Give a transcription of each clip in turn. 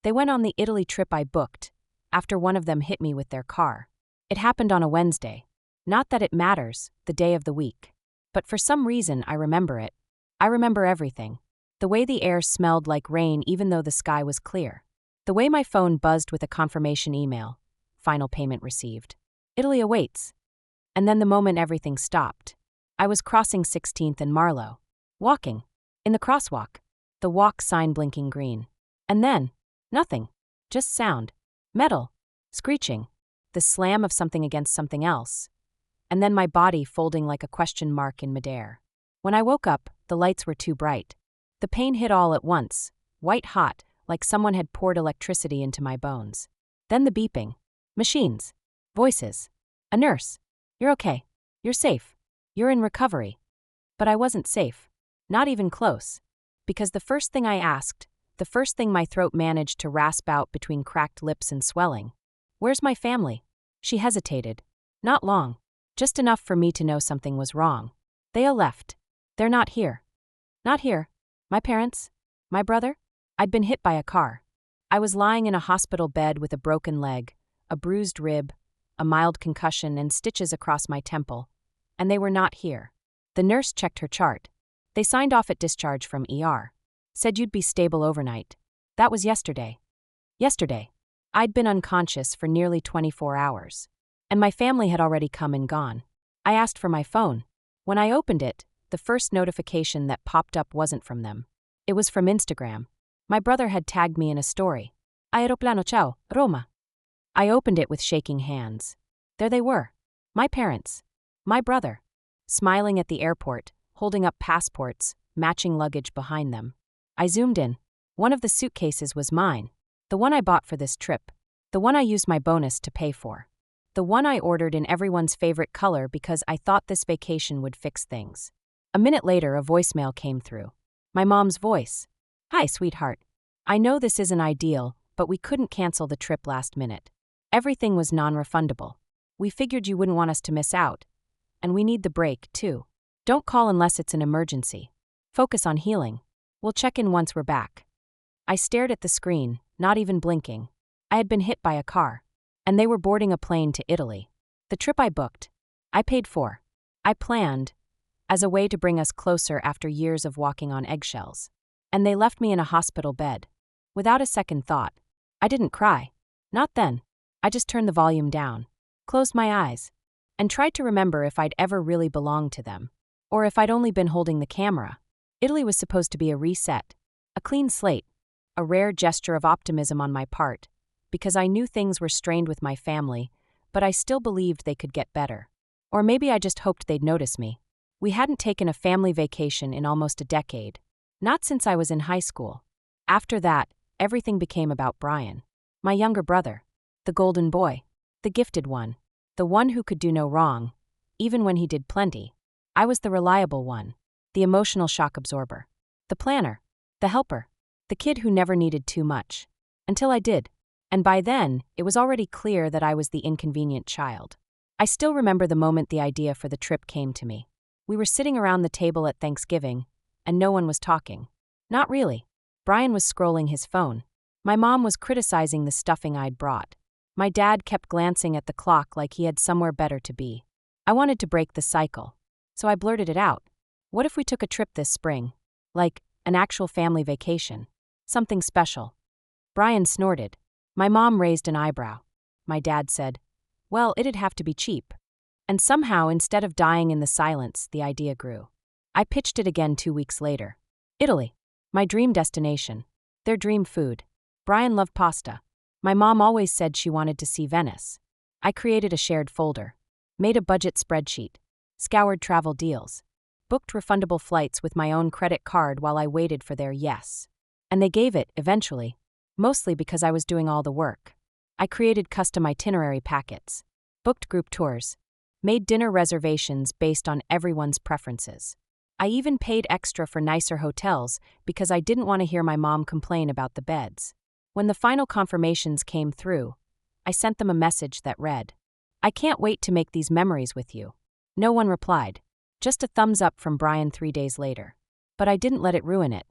They went on the Italy trip I booked, after one of them hit me with their car. It happened on a Wednesday. Not that it matters, the day of the week. But for some reason, I remember it. I remember everything. The way the air smelled like rain even though the sky was clear. The way my phone buzzed with a confirmation email. Final payment received. Italy awaits. And then the moment everything stopped. I was crossing 16th and Marlow. Walking. In the crosswalk. The walk sign blinking green. And then, nothing. Just sound. Metal. Screeching. The slam of something against something else. And then my body folding like a question mark in midair. When I woke up, the lights were too bright. The pain hit all at once, white hot, like someone had poured electricity into my bones. Then the beeping. Machines. Voices. A nurse. You're okay. You're safe. You're in recovery. But I wasn't safe. Not even close. Because the first thing I asked, the first thing my throat managed to rasp out between cracked lips and swelling. Where's my family? She hesitated. Not long. Just enough for me to know something was wrong. They all left. They're not here. Not here. My parents? My brother? I'd been hit by a car. I was lying in a hospital bed with a broken leg, a bruised rib, a mild concussion and stitches across my temple. And they were not here. The nurse checked her chart. They signed off at discharge from ER. Said you'd be stable overnight. That was yesterday. Yesterday. I'd been unconscious for nearly 24 hours. And my family had already come and gone. I asked for my phone. When I opened it, the first notification that popped up wasn't from them. It was from Instagram. My brother had tagged me in a story. Aeroplano ciao, Roma. I opened it with shaking hands. There they were. My parents. My brother. Smiling at the airport, holding up passports, matching luggage behind them. I zoomed in. One of the suitcases was mine. The one I bought for this trip. The one I used my bonus to pay for. The one I ordered in everyone's favorite color because I thought this vacation would fix things. A minute later, a voicemail came through. My mom's voice. Hi, sweetheart. I know this isn't ideal, but we couldn't cancel the trip last minute. Everything was non-refundable. We figured you wouldn't want us to miss out. And we need the break, too. Don't call unless it's an emergency. Focus on healing. We'll check in once we're back. I stared at the screen, not even blinking. I had been hit by a car. And they were boarding a plane to Italy. The trip I booked. I paid for. I planned. As a way to bring us closer after years of walking on eggshells. And they left me in a hospital bed. Without a second thought. I didn't cry. Not then. I just turned the volume down. Closed my eyes. And tried to remember if I'd ever really belonged to them. Or if I'd only been holding the camera. Italy was supposed to be a reset. A clean slate. A rare gesture of optimism on my part. Because I knew things were strained with my family, but I still believed they could get better. Or maybe I just hoped they'd notice me. We hadn't taken a family vacation in almost a decade. Not since I was in high school. After that, everything became about Brian. My younger brother. The golden boy. The gifted one. The one who could do no wrong, even when he did plenty. I was the reliable one. The emotional shock absorber. The planner. The helper. The kid who never needed too much. Until I did. And by then, it was already clear that I was the inconvenient child. I still remember the moment the idea for the trip came to me. We were sitting around the table at Thanksgiving, and no one was talking. Not really. Brian was scrolling his phone. My mom was criticizing the stuffing I'd brought. My dad kept glancing at the clock like he had somewhere better to be. I wanted to break the cycle. So I blurted it out. What if we took a trip this spring? Like, an actual family vacation. Something special. Brian snorted. My mom raised an eyebrow. My dad said, well, it'd have to be cheap. And somehow, instead of dying in the silence, the idea grew. I pitched it again 2 weeks later. Italy. My dream destination. Their dream food. Brian loved pasta. My mom always said she wanted to see Venice. I created a shared folder. Made a budget spreadsheet. Scoured travel deals. Booked refundable flights with my own credit card while I waited for their yes. And they gave it, eventually. Mostly because I was doing all the work. I created custom itinerary packets. Booked group tours. Made dinner reservations based on everyone's preferences. I even paid extra for nicer hotels because I didn't want to hear my mom complain about the beds. When the final confirmations came through, I sent them a message that read, I can't wait to make these memories with you. No one replied. Just a thumbs up from Brian 3 days later. But I didn't let it ruin it.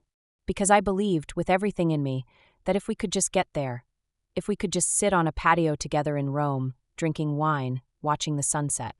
Because I believed, with everything in me, that if we could just get there, if we could just sit on a patio together in Rome, drinking wine, watching the sunset,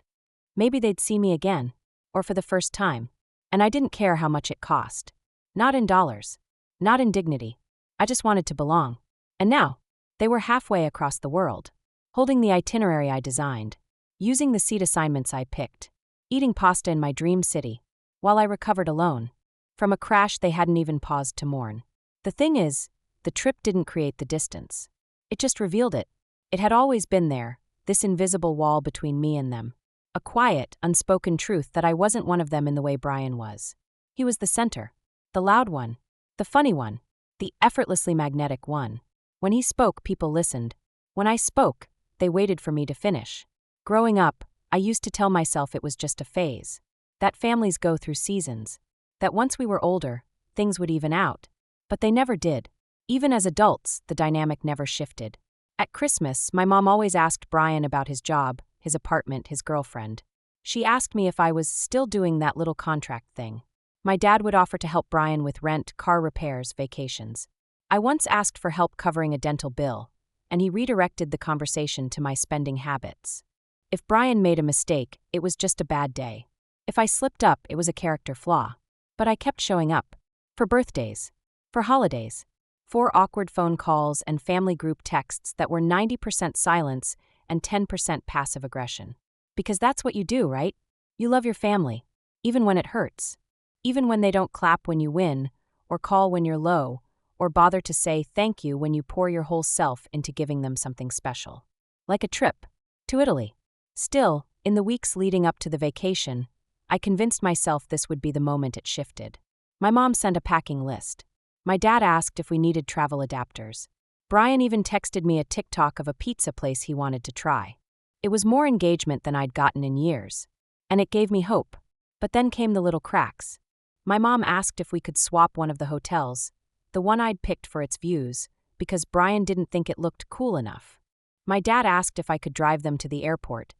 maybe they'd see me again, or for the first time. And I didn't care how much it cost. Not in dollars. Not in dignity. I just wanted to belong. And now, they were halfway across the world, holding the itinerary I designed, using the seat assignments I picked, eating pasta in my dream city, while I recovered alone, from a crash they hadn't even paused to mourn. The thing is, the trip didn't create the distance. It just revealed it. It had always been there, this invisible wall between me and them. A quiet, unspoken truth that I wasn't one of them in the way Brian was. He was the center, the loud one, the funny one, the effortlessly magnetic one. When he spoke, people listened. When I spoke, they waited for me to finish. Growing up, I used to tell myself it was just a phase. That families go through seasons. That once we were older, things would even out. But they never did. Even as adults, the dynamic never shifted. At Christmas, my mom always asked Brian about his job, his apartment, his girlfriend. She asked me if I was still doing that little contract thing. My dad would offer to help Brian with rent, car repairs, vacations. I once asked for help covering a dental bill, and he redirected the conversation to my spending habits. If Brian made a mistake, it was just a bad day. If I slipped up, it was a character flaw. But I kept showing up. For birthdays. For holidays. For awkward phone calls and family group texts that were 90% silence and 10% passive aggression. Because that's what you do, right? You love your family, even when it hurts. Even when they don't clap when you win, or call when you're low, or bother to say thank you when you pour your whole self into giving them something special. Like a trip to Italy. Still, in the weeks leading up to the vacation, I convinced myself this would be the moment it shifted. My mom sent a packing list. My dad asked if we needed travel adapters. Brian even texted me a TikTok of a pizza place he wanted to try. It was more engagement than I'd gotten in years. And it gave me hope. But then came the little cracks. My mom asked if we could swap one of the hotels, the one I'd picked for its views, because Brian didn't think it looked cool enough. My dad asked if I could drive them to the airport,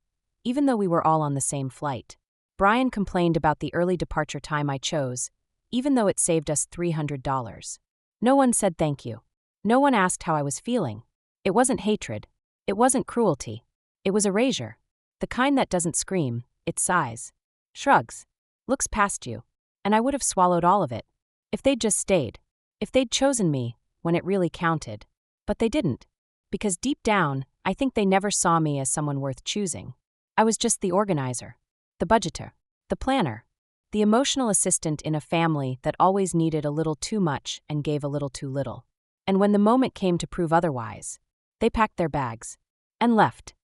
even though we were all on the same flight. Brian complained about the early departure time I chose, even though it saved us $300. No one said thank you. No one asked how I was feeling. It wasn't hatred. It wasn't cruelty. It was erasure. The kind that doesn't scream, it sighs, shrugs, looks past you. And I would have swallowed all of it. If they'd just stayed. If they'd chosen me, when it really counted. But they didn't. Because deep down, I think they never saw me as someone worth choosing. I was just the organizer, the budgeter, the planner, the emotional assistant in a family that always needed a little too much and gave a little too little. And when the moment came to prove otherwise, they packed their bags and left.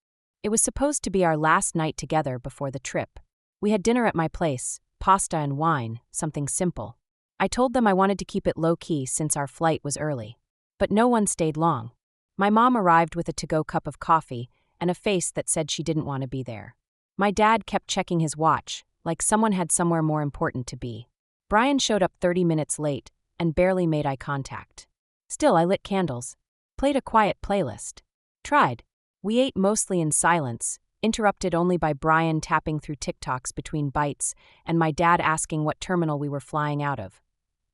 It was supposed to be our last night together before the trip. We had dinner at my place, pasta and wine, something simple. I told them I wanted to keep it low-key since our flight was early. But no one stayed long. My mom arrived with a to-go cup of coffee and a face that said she didn't want to be there. My dad kept checking his watch, like someone had somewhere more important to be. Brian showed up 30 minutes late and barely made eye contact. Still, I lit candles, played a quiet playlist. Tried. We ate mostly in silence, interrupted only by Brian tapping through TikToks between bites and my dad asking what terminal we were flying out of.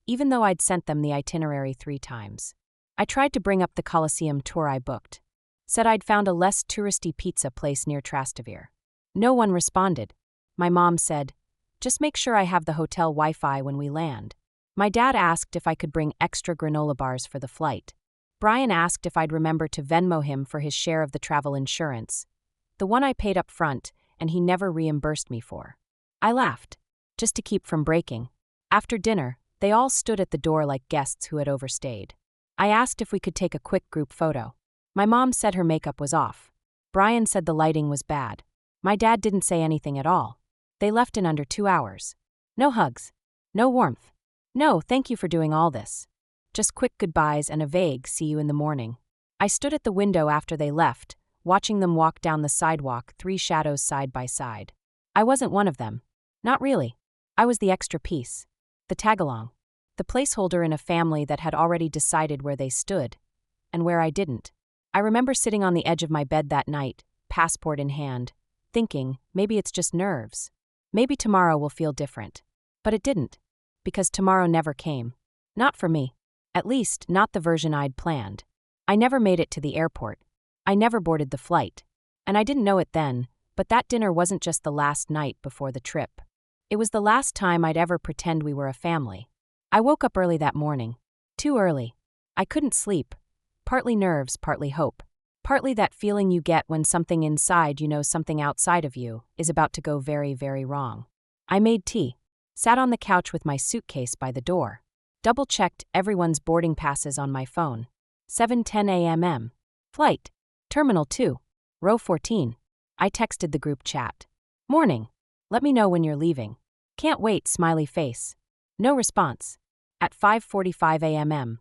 Even though I'd sent them the itinerary 3 times. I tried to bring up the Colosseum tour I booked. Said I'd found a less touristy pizza place near Trastevere. No one responded. My mom said, "Just make sure I have the hotel Wi-Fi when we land." My dad asked if I could bring extra granola bars for the flight. Brian asked if I'd remember to Venmo him for his share of the travel insurance, the one I paid up front and he never reimbursed me for. I laughed, just to keep from breaking. After dinner, they all stood at the door like guests who had overstayed. I asked if we could take a quick group photo. My mom said her makeup was off. Brian said the lighting was bad. My dad didn't say anything at all. They left in under 2 hours. No hugs. No warmth. No, thank you for doing all this. Just quick goodbyes and a vague see you in the morning. I stood at the window after they left, watching them walk down the sidewalk, 3 shadows side by side. I wasn't one of them. Not really. I was the extra piece. The tag-along. The placeholder in a family that had already decided where they stood, and where I didn't. I remember sitting on the edge of my bed that night, passport in hand, thinking, maybe it's just nerves. Maybe tomorrow will feel different. But it didn't. Because tomorrow never came. Not for me. At least, not the version I'd planned. I never made it to the airport. I never boarded the flight. And I didn't know it then, but that dinner wasn't just the last night before the trip. It was the last time I'd ever pretend we were a family. I woke up early that morning. Too early. I couldn't sleep. Partly nerves, partly hope. Partly that feeling you get when something inside you knows something outside of you is about to go very, very wrong. I made tea. Sat on the couch with my suitcase by the door. Double-checked everyone's boarding passes on my phone. 7:10 a.m. Flight. Terminal 2. Row 14. I texted the group chat. Morning. Let me know when you're leaving. Can't wait, smiley face. No response. At 5:45 a.m.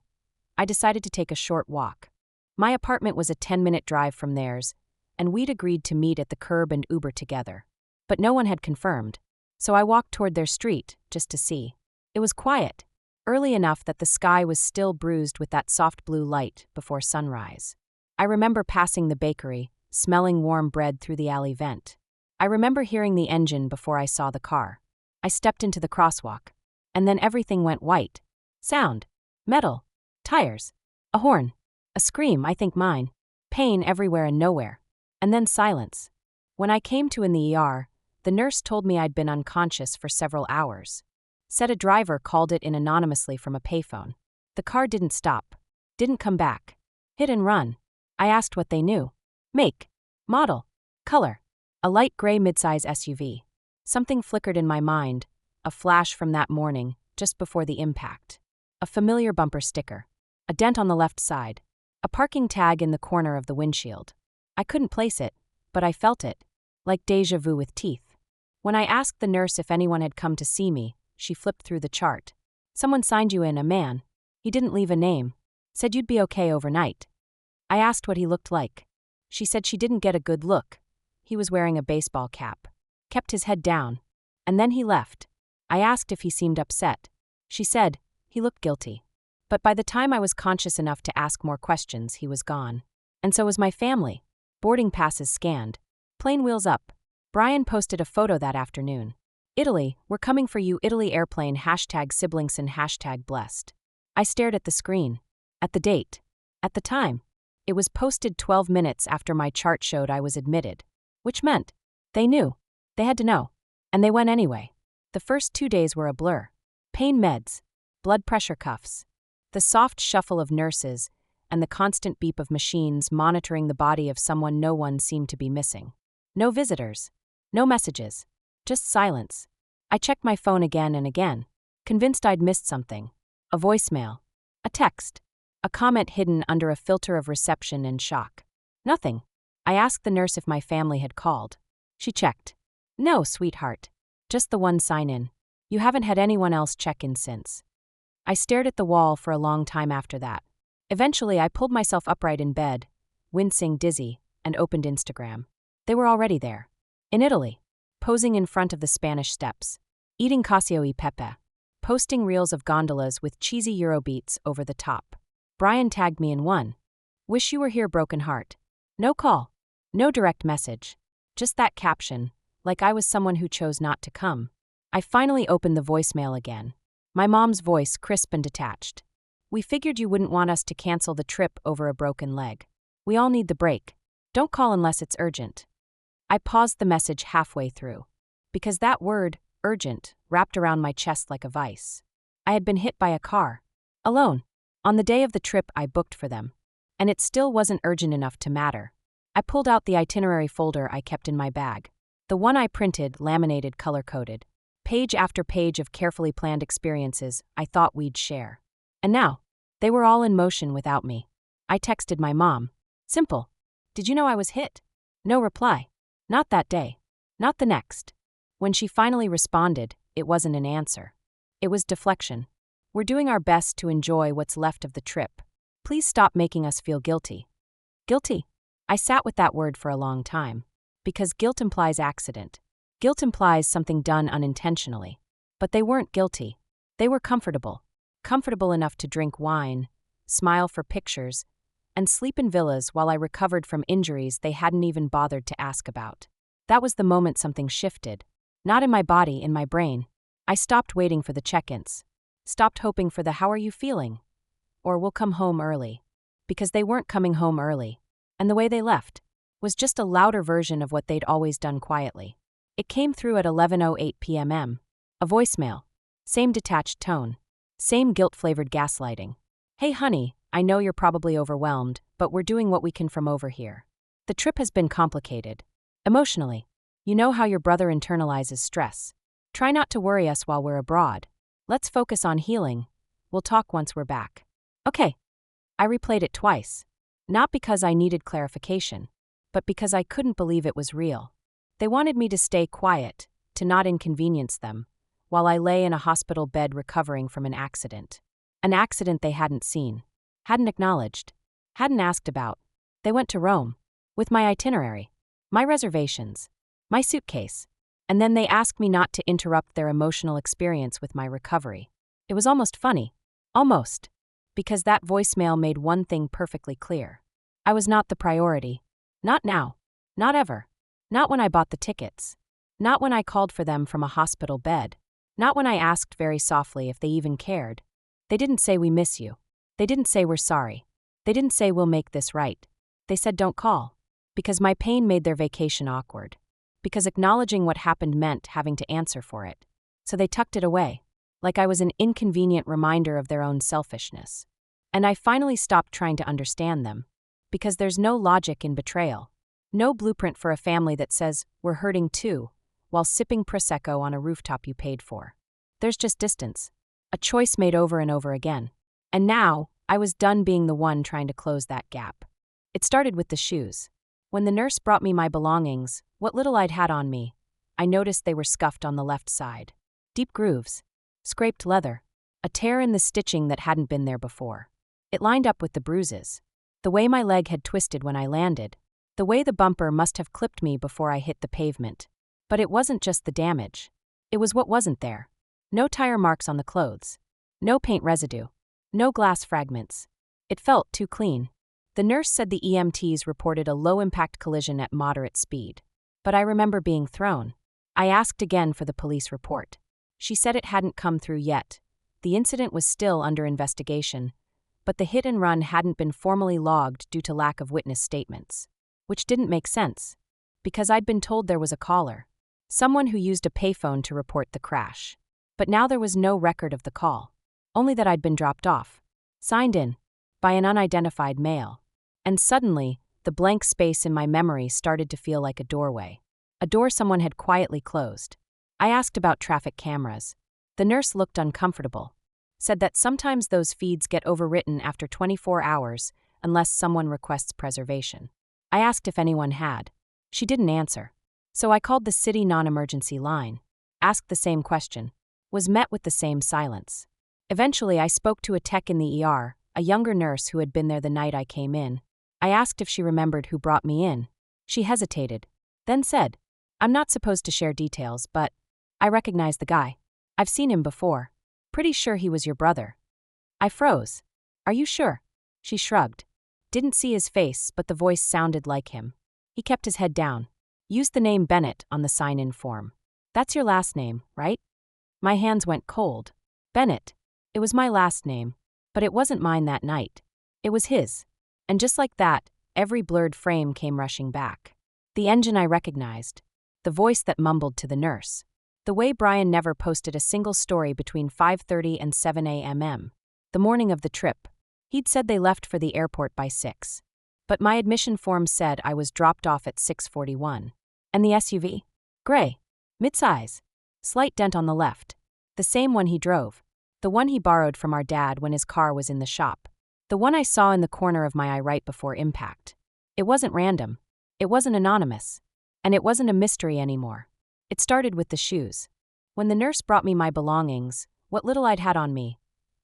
I decided to take a short walk. My apartment was a 10-minute drive from theirs, and we'd agreed to meet at the curb and Uber together. But no one had confirmed, so I walked toward their street just to see. It was quiet, early enough that the sky was still bruised with that soft blue light before sunrise. I remember passing the bakery, smelling warm bread through the alley vent. I remember hearing the engine before I saw the car. I stepped into the crosswalk, and then everything went white. Sound. Metal. Tires. A horn. A scream, I think mine. Pain everywhere and nowhere. And then silence. When I came to in the ER, the nurse told me I'd been unconscious for several hours. Said a driver called it in anonymously from a payphone. The car didn't stop. Didn't come back. Hit and run. I asked what they knew. Make. Model. Color. A light gray midsize SUV. Something flickered in my mind, a flash from that morning, just before the impact. A familiar bumper sticker. A dent on the left side. A parking tag in the corner of the windshield. I couldn't place it, but I felt it, like déjà vu with teeth. When I asked the nurse if anyone had come to see me, she flipped through the chart. Someone signed you in, a man. He didn't leave a name. Said you'd be okay overnight. I asked what he looked like. She said she didn't get a good look. He was wearing a baseball cap. Kept his head down. And then he left. I asked if he seemed upset. She said, he looked guilty. But by the time I was conscious enough to ask more questions, he was gone. And so was my family. Boarding passes scanned. Plane wheels up. Brian posted a photo that afternoon. Italy, we're coming for you, Italy airplane, #Siblingson, #blessed. I stared at the screen. At the date. At the time. It was posted 12 minutes after my chart showed I was admitted. Which meant, they knew. They had to know. And they went anyway. The first 2 days were a blur. Pain meds. Blood pressure cuffs. The soft shuffle of nurses, and the constant beep of machines monitoring the body of someone no one seemed to be missing. No visitors. No messages. Just silence. I checked my phone again and again, convinced I'd missed something. A voicemail. A text. A comment hidden under a filter of reception and shock. Nothing. I asked the nurse if my family had called. She checked. No, sweetheart. Just the one sign-in. You haven't had anyone else check in since. I stared at the wall for a long time after that. Eventually, I pulled myself upright in bed, wincing, dizzy, and opened Instagram. They were already there. In Italy. Posing in front of the Spanish Steps. Eating cacio e pepe. Posting reels of gondolas with cheesy Eurobeats over the top. Brian tagged me in one. Wish you were here, broken heart. No call. No direct message. Just that caption, like I was someone who chose not to come. I finally opened the voicemail again. My mom's voice, crisp and detached. We figured you wouldn't want us to cancel the trip over a broken leg. We all need the break. Don't call unless it's urgent. I paused the message halfway through. Because that word, urgent, wrapped around my chest like a vice. I had been hit by a car. Alone. On the day of the trip I booked for them. And it still wasn't urgent enough to matter. I pulled out the itinerary folder I kept in my bag. The one I printed, laminated, color-coded. Page after page of carefully planned experiences I thought we'd share. And now, they were all in motion without me. I texted my mom. Simple. Did you know I was hit? No reply. Not that day. Not the next. When she finally responded, it wasn't an answer. It was deflection. We're doing our best to enjoy what's left of the trip. Please stop making us feel guilty. Guilty? I sat with that word for a long time. Because guilt implies accident. Guilt implies something done unintentionally. But they weren't guilty. They were comfortable. Comfortable enough to drink wine, smile for pictures, and sleep in villas while I recovered from injuries they hadn't even bothered to ask about. That was the moment something shifted. Not in my body, in my brain. I stopped waiting for the check-ins. Stopped hoping for the "how are you feeling?" or we'll come home early. Because they weren't coming home early. And the way they left was just a louder version of what they'd always done quietly. It came through at 11:08 p.m. A voicemail. Same detached tone. Same guilt-flavored gaslighting. Hey honey, I know you're probably overwhelmed, but we're doing what we can from over here. The trip has been complicated. Emotionally. You know how your brother internalizes stress. Try not to worry us while we're abroad. Let's focus on healing. We'll talk once we're back. Okay. I replayed it twice. Not because I needed clarification, but because I couldn't believe it was real. They wanted me to stay quiet, to not inconvenience them, while I lay in a hospital bed recovering from an accident. An accident they hadn't seen, hadn't acknowledged, hadn't asked about. They went to Rome, with my itinerary, my reservations, my suitcase, and then they asked me not to interrupt their emotional experience with my recovery. It was almost funny. Almost. Because that voicemail made one thing perfectly clear. I was not the priority. Not now. Not ever. Not when I bought the tickets. Not when I called for them from a hospital bed. Not when I asked very softly if they even cared. They didn't say we miss you. They didn't say we're sorry. They didn't say we'll make this right. They said don't call. Because my pain made their vacation awkward. Because acknowledging what happened meant having to answer for it. So they tucked it away. Like I was an inconvenient reminder of their own selfishness. And I finally stopped trying to understand them. Because there's no logic in betrayal. No blueprint for a family that says, we're hurting too, while sipping Prosecco on a rooftop you paid for. There's just distance. A choice made over and over again. And now, I was done being the one trying to close that gap. It started with the shoes. When the nurse brought me my belongings, what little I'd had on me, I noticed they were scuffed on the left side. Deep grooves. Scraped leather. A tear in the stitching that hadn't been there before. It lined up with the bruises. The way my leg had twisted when I landed. The way the bumper must have clipped me before I hit the pavement. But it wasn't just the damage. It was what wasn't there. No tire marks on the clothes. No paint residue. No glass fragments. It felt too clean. The nurse said the EMTs reported a low-impact collision at moderate speed. But I remember being thrown. I asked again for the police report. She said it hadn't come through yet. The incident was still under investigation, but the hit and run hadn't been formally logged due to lack of witness statements. Which didn't make sense. Because I'd been told there was a caller. Someone who used a payphone to report the crash. But now there was no record of the call. Only that I'd been dropped off. Signed in. By an unidentified male. And suddenly, the blank space in my memory started to feel like a doorway. A door someone had quietly closed. I asked about traffic cameras. The nurse looked uncomfortable. Said that sometimes those feeds get overwritten after 24 hours unless someone requests preservation. I asked if anyone had. She didn't answer. So I called the city non-emergency line. Asked the same question. Was met with the same silence. Eventually I spoke to a tech in the ER, a younger nurse who had been there the night I came in. I asked if she remembered who brought me in. She hesitated. Then said, I'm not supposed to share details, but I recognize the guy. I've seen him before. Pretty sure he was your brother. I froze. Are you sure? She shrugged. Didn't see his face, but the voice sounded like him. He kept his head down. Used the name Bennett on the sign-in form. That's your last name, right? My hands went cold. Bennett. It was my last name. But it wasn't mine that night. It was his. And just like that, every blurred frame came rushing back. The engine I recognized. The voice that mumbled to the nurse. The way Brian never posted a single story between 5:30 and 7 a.m. The morning of the trip. He'd said they left for the airport by 6. But my admission form said I was dropped off at 6:41. And the SUV? Gray. Midsize. Slight dent on the left. The same one he drove. The one he borrowed from our dad when his car was in the shop. The one I saw in the corner of my eye right before impact. It wasn't random. It wasn't anonymous. And it wasn't a mystery anymore. It started with the shoes. When the nurse brought me my belongings, what little I'd had on me,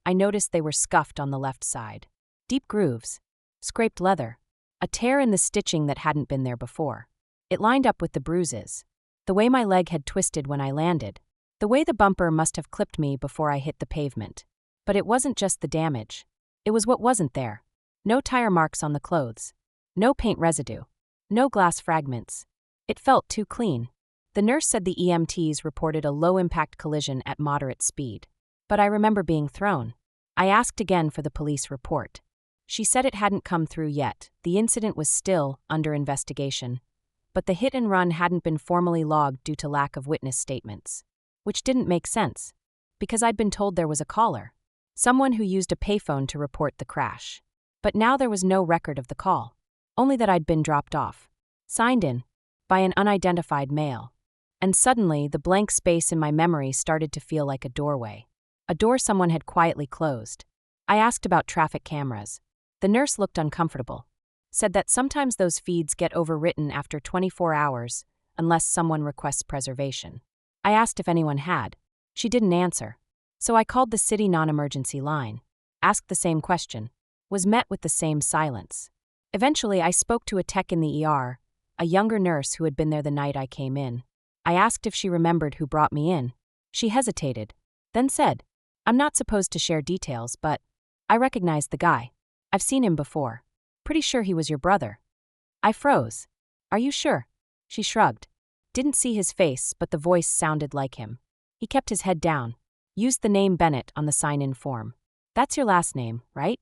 I noticed they were scuffed on the left side. Deep grooves. Scraped leather. A tear in the stitching that hadn't been there before. It lined up with the bruises. The way my leg had twisted when I landed. The way the bumper must have clipped me before I hit the pavement. But it wasn't just the damage. It was what wasn't there. No tire marks on the clothes. No paint residue. No glass fragments. It felt too clean. The nurse said the EMTs reported a low-impact collision at moderate speed. But I remember being thrown. I asked again for the police report. She said it hadn't come through yet. The incident was still under investigation, but the hit and run hadn't been formally logged due to lack of witness statements. Which didn't make sense, because I'd been told there was a caller, someone who used a payphone to report the crash. But now there was no record of the call, only that I'd been dropped off, signed in, by an unidentified male. And suddenly, the blank space in my memory started to feel like a doorway. A door someone had quietly closed. I asked about traffic cameras. The nurse looked uncomfortable, said that sometimes those feeds get overwritten after 24 hours unless someone requests preservation. I asked if anyone had. She didn't answer. So I called the city non-emergency line, asked the same question, was met with the same silence. Eventually, I spoke to a tech in the ER, a younger nurse who had been there the night I came in. I asked if she remembered who brought me in. She hesitated, then said, "I'm not supposed to share details, but I recognized the guy. I've seen him before. Pretty sure he was your brother." I froze. "Are you sure?" She shrugged. Didn't see his face, but the voice sounded like him. He kept his head down. Used the name Bennett on the sign-in form. "That's your last name, right?"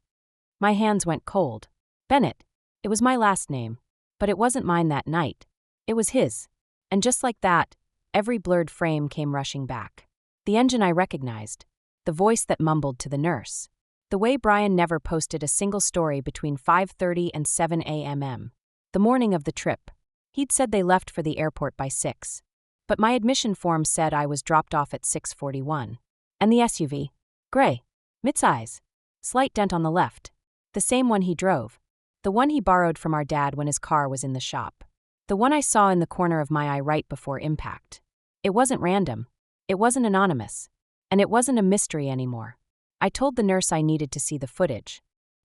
My hands went cold. Bennett. It was my last name. But it wasn't mine that night. It was his. And just like that, every blurred frame came rushing back. The engine I recognized. The voice that mumbled to the nurse. The way Brian never posted a single story between 5:30 and 7 a.m. The morning of the trip. He'd said they left for the airport by 6. But my admission form said I was dropped off at 6:41. And the SUV? Gray. Mid-size. Slight dent on the left. The same one he drove. The one he borrowed from our dad when his car was in the shop. The one I saw in the corner of my eye right before impact. It wasn't random. It wasn't anonymous. And it wasn't a mystery anymore. I told the nurse I needed to see the footage.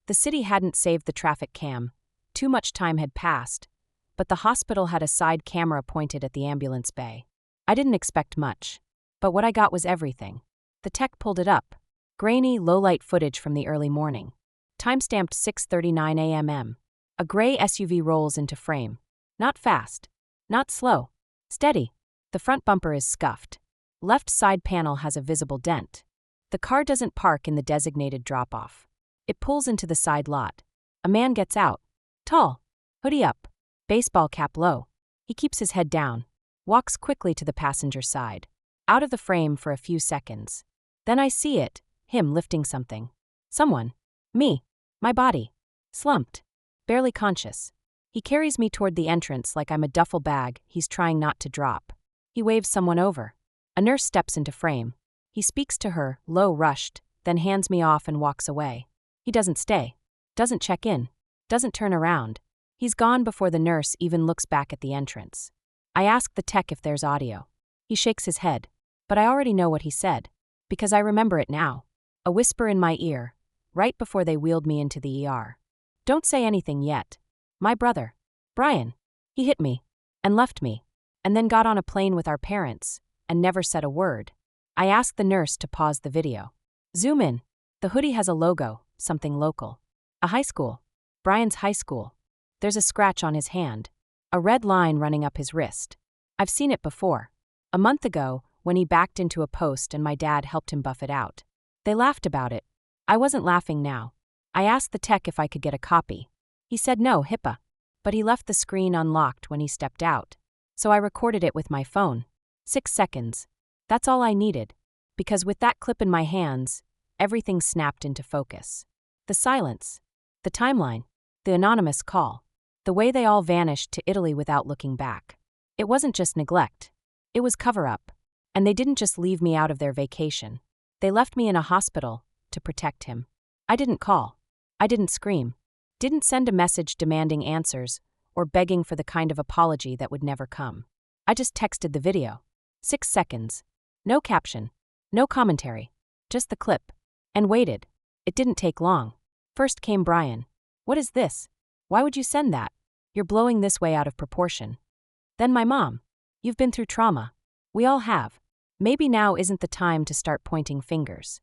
The city hadn't saved the traffic cam. Too much time had passed. But the hospital had a side camera pointed at the ambulance bay. I didn't expect much. But what I got was everything. The tech pulled it up. Grainy, low-light footage from the early morning. Timestamped 6:39 a.m. A gray SUV rolls into frame. Not fast. Not slow. Steady. The front bumper is scuffed. Left side panel has a visible dent. The car doesn't park in the designated drop-off. It pulls into the side lot. A man gets out. Tall. Hoodie up. Baseball cap low. He keeps his head down. Walks quickly to the passenger side. Out of the frame for a few seconds. Then I see it. Him lifting something. Someone. Me. My body. Slumped. Barely conscious. He carries me toward the entrance like I'm a duffel bag he's trying not to drop. He waves someone over. A nurse steps into frame. He speaks to her, low, rushed, then hands me off and walks away. He doesn't stay. Doesn't check in. Doesn't turn around. He's gone before the nurse even looks back at the entrance. I ask the tech if there's audio. He shakes his head. But I already know what he said. Because I remember it now. A whisper in my ear, right before they wheeled me into the ER. "Don't say anything yet. My brother, Brian, he hit me. And left me. And then got on a plane with our parents. And never said a word." I asked the nurse to pause the video. Zoom in. The hoodie has a logo, something local. A high school. Brian's high school. There's a scratch on his hand. A red line running up his wrist. I've seen it before. A month ago, when he backed into a post and my dad helped him buff it out. They laughed about it. I wasn't laughing now. I asked the tech if I could get a copy. He said no, HIPAA. But he left the screen unlocked when he stepped out. So I recorded it with my phone. 6 seconds. That's all I needed. Because with that clip in my hands, everything snapped into focus. The silence. The timeline. The anonymous call. The way they all vanished to Italy without looking back. It wasn't just neglect. It was cover-up. And they didn't just leave me out of their vacation. They left me in a hospital to protect him. I didn't call. I didn't scream. Didn't send a message demanding answers or begging for the kind of apology that would never come. I just texted the video. 6 seconds. No caption. No commentary. Just the clip. And waited. It didn't take long. First came Brian. "What is this? Why would you send that? You're blowing this way out of proportion." Then my mom. "You've been through trauma. We all have. Maybe now isn't the time to start pointing fingers."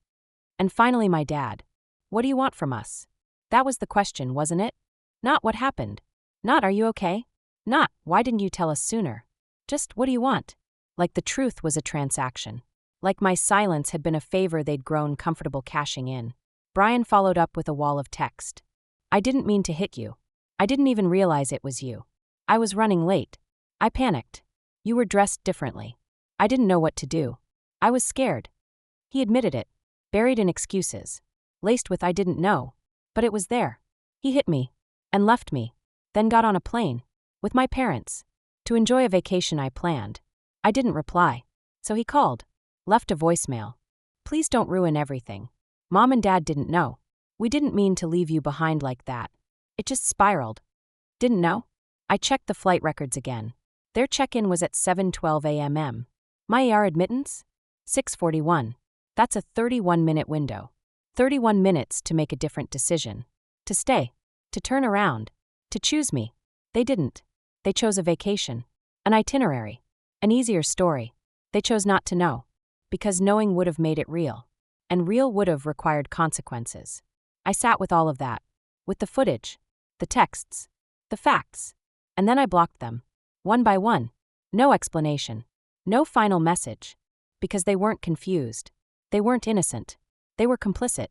And finally my dad. "What do you want from us?" That was the question, wasn't it? Not what happened. Not are you okay? Not why didn't you tell us sooner? Just what do you want? Like the truth was a transaction. Like my silence had been a favor they'd grown comfortable cashing in. Brian followed up with a wall of text. I didn't mean to hit you. I didn't even realize it was you. I was running late. I panicked. You were dressed differently. I didn't know what to do. I was scared. He admitted it, buried in excuses, laced with I didn't know, but it was there. He hit me, and left me, then got on a plane, with my parents, to enjoy a vacation I planned. I didn't reply, so he called, left a voicemail. Please don't ruin everything. Mom and Dad didn't know. We didn't mean to leave you behind like that. It just spiraled. Didn't know? I checked the flight records again. Their check-in was at 7:12 a.m. My ER admittance? 6:41. That's a 31-minute window. 31 minutes to make a different decision. To stay. To turn around. To choose me. They didn't. They chose a vacation. An itinerary. An easier story. They chose not to know. Because knowing would have made it real. And real would have required consequences. I sat with all of that. With the footage. The texts. The facts. And then I blocked them. One by one. No explanation. No final message. Because they weren't confused. They weren't innocent. They were complicit.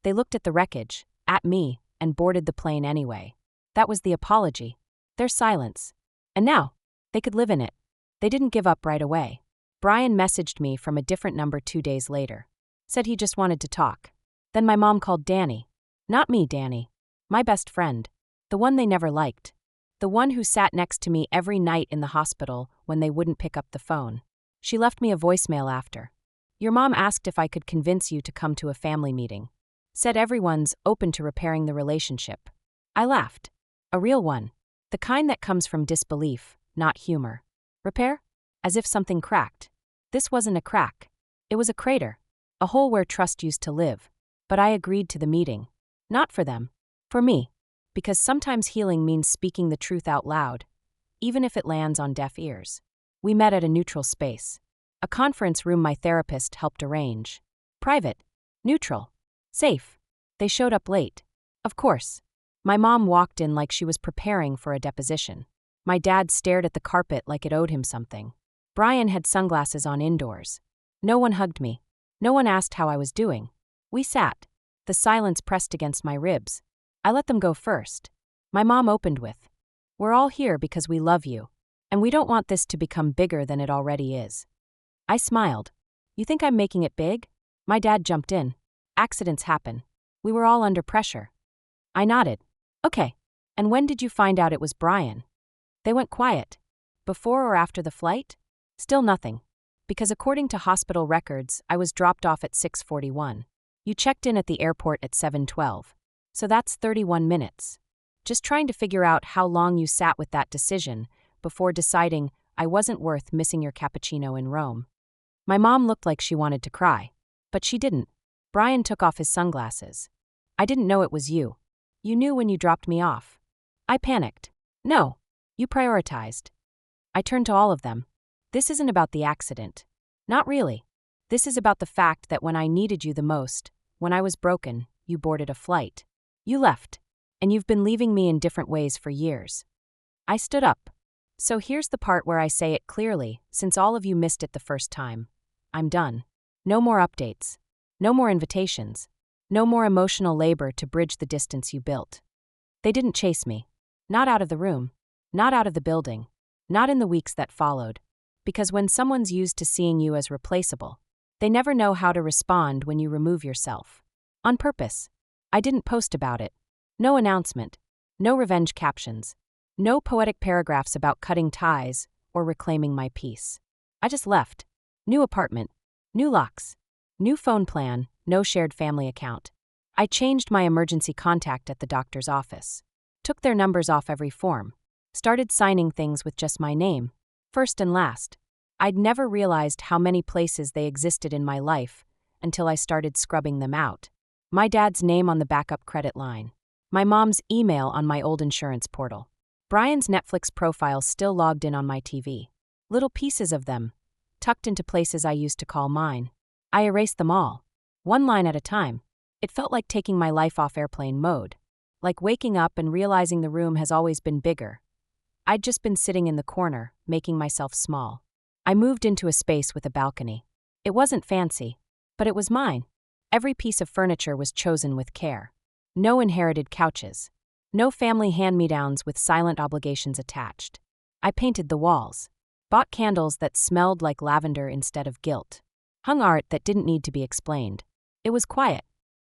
They looked at the wreckage, at me, and boarded the plane anyway. That was the apology. Their silence. And now, they could live in it. They didn't give up right away. Brian messaged me from a different number 2 days later. Said he just wanted to talk. Then my mom called Danny. Not me, Danny. My best friend. The one they never liked. The one who sat next to me every night in the hospital when they wouldn't pick up the phone. She left me a voicemail after. Your mom asked if I could convince you to come to a family meeting. Said everyone's open to repairing the relationship. I laughed. A real one. The kind that comes from disbelief, not humor. Repair? As if something cracked. This wasn't a crack. It was a crater. A hole where trust used to live. But I agreed to the meeting. Not for them. For me. Because sometimes healing means speaking the truth out loud, even if it lands on deaf ears. We met at a neutral space. A conference room my therapist helped arrange. Private. Neutral. Safe. They showed up late. Of course. My mom walked in like she was preparing for a deposition. My dad stared at the carpet like it owed him something. Brian had sunglasses on indoors. No one hugged me. No one asked how I was doing. We sat. The silence pressed against my ribs. I let them go first. My mom opened with, "We're all here because we love you, and we don't want this to become bigger than it already is." I smiled. You think I'm making it big? My dad jumped in. Accidents happen. We were all under pressure. I nodded. Okay. And when did you find out it was Brian? They went quiet. Before or after the flight? Still nothing. Because according to hospital records, I was dropped off at 6:41. You checked in at the airport at 7:12. So that's 31 minutes. Just trying to figure out how long you sat with that decision before deciding I wasn't worth missing your cappuccino in Rome. My mom looked like she wanted to cry. But she didn't. Brian took off his sunglasses. I didn't know it was you. You knew when you dropped me off. I panicked. No. You prioritized. I turned to all of them. This isn't about the accident. Not really. This is about the fact that when I needed you the most, when I was broken, you boarded a flight. You left. And you've been leaving me in different ways for years. I stood up. So here's the part where I say it clearly, since all of you missed it the first time. I'm done. No more updates. No more invitations. No more emotional labor to bridge the distance you built. They didn't chase me. Not out of the room. Not out of the building. Not in the weeks that followed. Because when someone's used to seeing you as replaceable, they never know how to respond when you remove yourself. On purpose. I didn't post about it. No announcement. No revenge captions. No poetic paragraphs about cutting ties or reclaiming my peace. I just left. New apartment. New locks. New phone plan. No shared family account. I changed my emergency contact at the doctor's office. Took their numbers off every form. Started signing things with just my name. First and last. I'd never realized how many places they existed in my life until I started scrubbing them out. My dad's name on the backup credit line. My mom's email on my old insurance portal. Brian's Netflix profile still logged in on my TV. Little pieces of them, tucked into places I used to call mine. I erased them all. One line at a time. It felt like taking my life off airplane mode. Like waking up and realizing the room has always been bigger. I'd just been sitting in the corner, making myself small. I moved into a space with a balcony. It wasn't fancy, but it was mine. Every piece of furniture was chosen with care. No inherited couches. No family hand-me-downs with silent obligations attached. I painted the walls. Bought candles that smelled like lavender instead of guilt. Hung art that didn't need to be explained. It was quiet.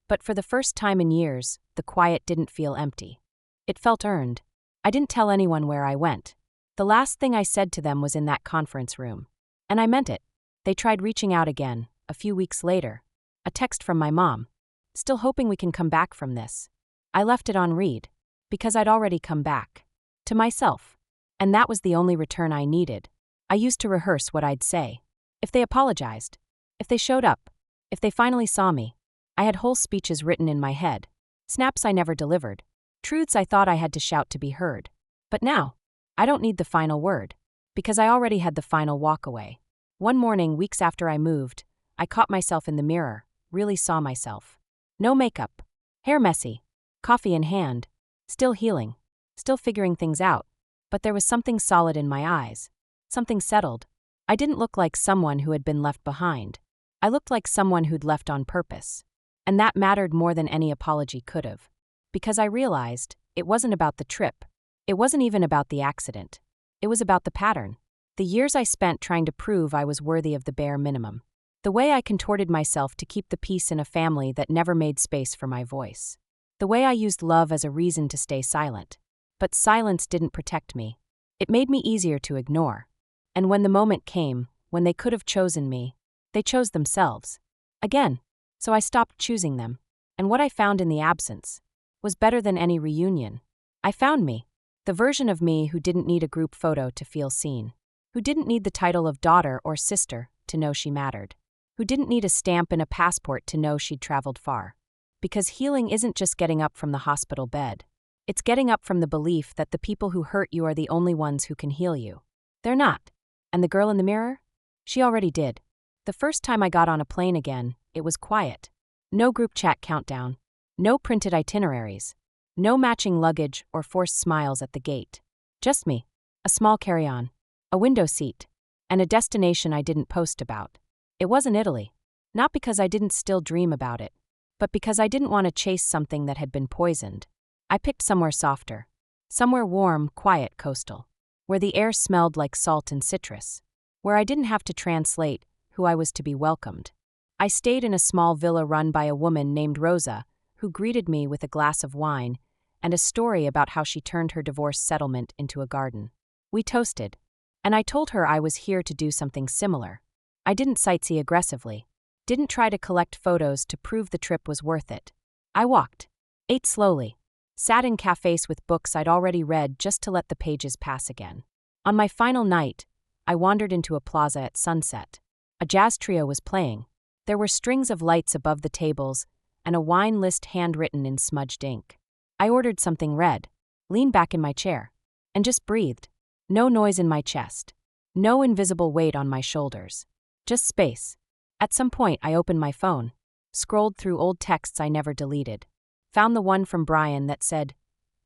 But for the first time in years, the quiet didn't feel empty. It felt earned. I didn't tell anyone where I went. The last thing I said to them was in that conference room. And I meant it. They tried reaching out again, a few weeks later. A text from my mom. Still hoping we can come back from this. I left it on read. Because I'd already come back. To myself. And that was the only return I needed. I used to rehearse what I'd say. If they apologized. If they showed up. If they finally saw me. I had whole speeches written in my head. Snaps I never delivered. Truths I thought I had to shout to be heard. But now, I don't need the final word. Because I already had the final walk away. One morning, weeks after I moved, I caught myself in the mirror, really saw myself. No makeup. Hair messy. Coffee in hand. Still healing. Still figuring things out. But there was something solid in my eyes. Something settled. I didn't look like someone who had been left behind. I looked like someone who'd left on purpose. And that mattered more than any apology could have. Because I realized, it wasn't about the trip. It wasn't even about the accident. It was about the pattern. The years I spent trying to prove I was worthy of the bare minimum. The way I contorted myself to keep the peace in a family that never made space for my voice. The way I used love as a reason to stay silent. But silence didn't protect me. It made me easier to ignore. And when the moment came, when they could have chosen me, they chose themselves. Again. So I stopped choosing them. And what I found in the absence was better than any reunion. I found me. The version of me who didn't need a group photo to feel seen. Who didn't need the title of daughter or sister to know she mattered. Who didn't need a stamp in a passport to know she'd traveled far. Because healing isn't just getting up from the hospital bed. It's getting up from the belief that the people who hurt you are the only ones who can heal you. They're not. And the girl in the mirror? She already did. The first time I got on a plane again, it was quiet. No group chat countdown. No printed itineraries. No matching luggage or forced smiles at the gate. Just me. A small carry-on. A window seat. And a destination I didn't post about. It wasn't Italy. Not because I didn't still dream about it. But because I didn't want to chase something that had been poisoned. I picked somewhere softer. Somewhere warm, quiet, coastal. Where the air smelled like salt and citrus. Where I didn't have to translate who I was to be welcomed. I stayed in a small villa run by a woman named Rosa, who greeted me with a glass of wine and a story about how she turned her divorce settlement into a garden. We toasted. And I told her I was here to do something similar. I didn't sightsee aggressively. Didn't try to collect photos to prove the trip was worth it. I walked. Ate slowly. Sat in cafes with books I'd already read just to let the pages pass again. On my final night, I wandered into a plaza at sunset. A jazz trio was playing. There were strings of lights above the tables and a wine list handwritten in smudged ink. I ordered something red, leaned back in my chair, and just breathed. No noise in my chest. No invisible weight on my shoulders. Just space. At some point, I opened my phone, scrolled through old texts I never deleted. Found the one from Brian that said,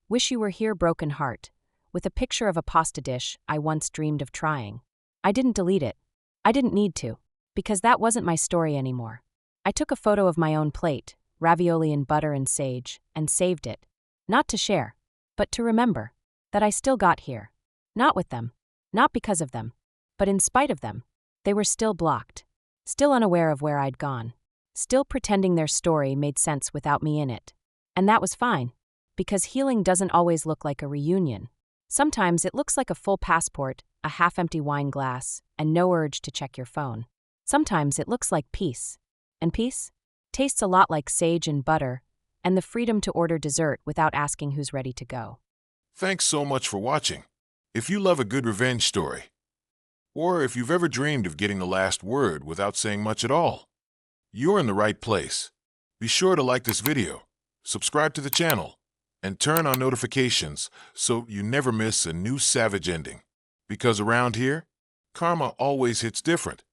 "Wish you were here, broken heart," with a picture of a pasta dish I once dreamed of trying. I didn't delete it. I didn't need to, because that wasn't my story anymore. I took a photo of my own plate, ravioli in butter and sage, and saved it. Not to share, but to remember that I still got here. Not with them, not because of them, but in spite of them. They were still blocked, still unaware of where I'd gone, still pretending their story made sense without me in it. And that was fine, because healing doesn't always look like a reunion. Sometimes it looks like a full passport, a half-empty wine glass, and no urge to check your phone. Sometimes it looks like peace. And peace tastes a lot like sage and butter, and the freedom to order dessert without asking who's ready to go. Thanks so much for watching. If you love a good revenge story, or if you've ever dreamed of getting the last word without saying much at all, you're in the right place. Be sure to like this video, subscribe to the channel, and turn on notifications so you never miss a new savage ending. Because around here, karma always hits different.